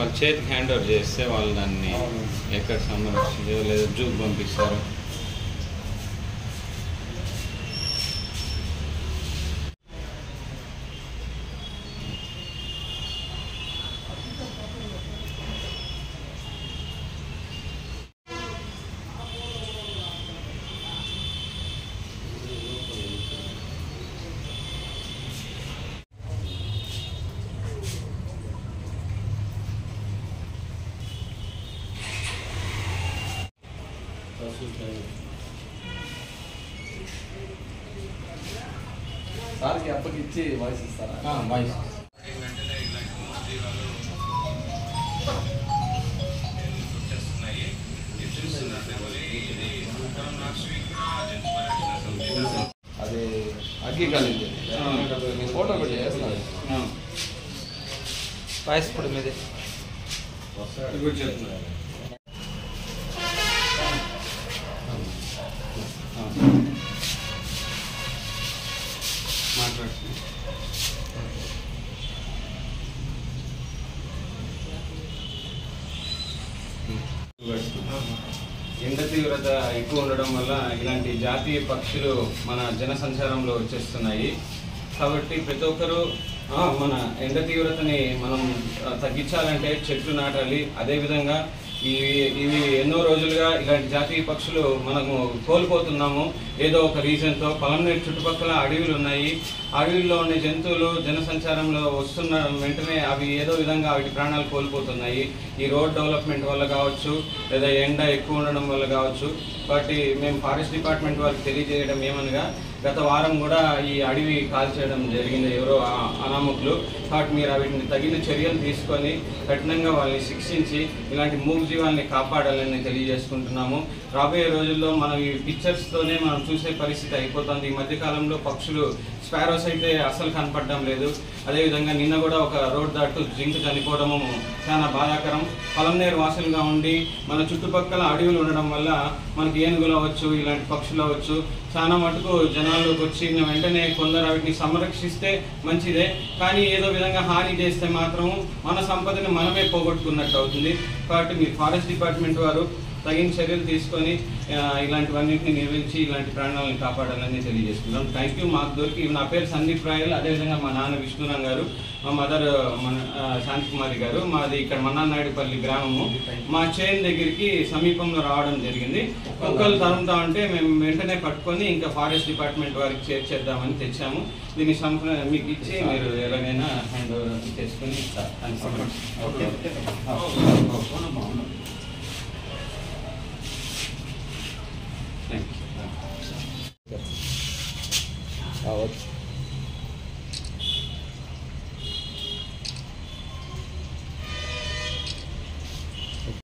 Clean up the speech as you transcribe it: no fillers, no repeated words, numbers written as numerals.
వాళ్ళు చేతికి hand over చేస్తే వాళ్ళు దాన్ని ఎక్కడ సంరక్షించో లేదా జూకి పంపిస్తారు. సార్కి అప్పగిచ్చి వాయిస్ ఇస్తారా? వాయిస్ అది అగ్గి కాలేదు. ఫోటో కూడా చేస్తున్నారు. వాయిస్ ఇప్పుడు మీదే చెప్తున్నారు. మాట్లాడుతుంది. ఎండ తీవ్రత ఎక్కువ ఉండడం వల్ల ఇలాంటి జాతీయ పక్షులు మన జనసంచారంలో వచ్చేస్తున్నాయి. కాబట్టి ప్రతి ఒక్కరూ మన ఎండ తీవ్రతని మనం తగ్గించాలంటే చెట్లు నాటాలి. అదేవిధంగా ఇవి ఎన్నో రోజులుగా ఇలాంటి జాతీయ పక్షులు మనము కోల్పోతున్నాము ఏదో ఒక రీజన్తో. పలమనేరు చుట్టుపక్కల అడవులు ఉన్నాయి. అడవుల్లో ఉండే జంతువులు జనసంచారంలో వస్తున్న వెంటనే అవి ఏదో విధంగా వాటి ప్రాణాలు కోల్పోతున్నాయి. ఈ రోడ్ డెవలప్మెంట్ వల్ల కావచ్చు, లేదా ఎండ ఎక్కువ ఉండడం వల్ల కావచ్చు. కాబట్టి మేము ఫారెస్ట్ డిపార్ట్మెంట్ వారికి తెలియజేయడం ఏమనగా, గత వారం కూడా ఈ అడవి కాల్చేయడం జరిగింది ఎవరో అనామకులు. కాబట్టి మీరు వీటిని తగిన చర్యలు తీసుకొని కఠినంగా వాళ్ళని శిక్షించి ఇలాంటి మూగజీవాల్ని కాపాడాలని తెలియజేసుకుంటున్నాము. రాబోయే రోజుల్లో మనం ఈ పిక్చర్స్తోనే మనం చూసే పరిస్థితి అయిపోతుంది. ఈ మధ్యకాలంలో పక్షులు స్పారోస్ అయితే అసలు కనపడడం లేదు. అదేవిధంగా నిన్న కూడా ఒక రోడ్ దాటు జింక్ చనిపోవడము చాలా బాధాకరం. పలమనేరు వాసులుగా ఉండి మన చుట్టుపక్కల అడవులు ఉండడం వల్ల మనకి ఏనుగులు అవ్వచ్చు, ఇలాంటి పక్షులు అవ్వచ్చు, చాలా మటుకు జనాల్లోకి వచ్చి వెంటనే కొందరు వాటిని సంరక్షిస్తే మంచిదే. కానీ ఏదో విధంగా హాని చేస్తే మాత్రం మన సంపదని మనమే పోగొట్టుకున్నట్టు అవుతుంది. కాబట్టి మీ ఫారెస్ట్ డిపార్ట్మెంట్ వారు తగిన చర్యలు తీసుకొని ఇలాంటివన్నింటినీ నిర్వహించి ఇలాంటి ప్రాణాలను కాపాడాలని తెలియజేస్తున్నాం. Thank you. మాకు దొరికి నా పేరు సందీప్ రాయల్, అదేవిధంగా మా నాన్న విష్ణురామ్ గారు, మా మదర్ శాంతికుమారి గారు. మాది ఇక్కడ మన్నానాయుడుపల్లి గ్రామము. మా చైన్ దగ్గరికి సమీపంలో రావడం జరిగింది. కుక్కలు తరుముతా ఉంటే మేము వెంటనే పట్టుకొని ఇంకా ఫారెస్ట్ డిపార్ట్మెంట్ వారికి చేర్చేద్దామని తెచ్చాము. దీన్ని మీకు ఇచ్చి మీరు ఎలాగైనా హ్యాండ్ ఓవర్ చేసుకుని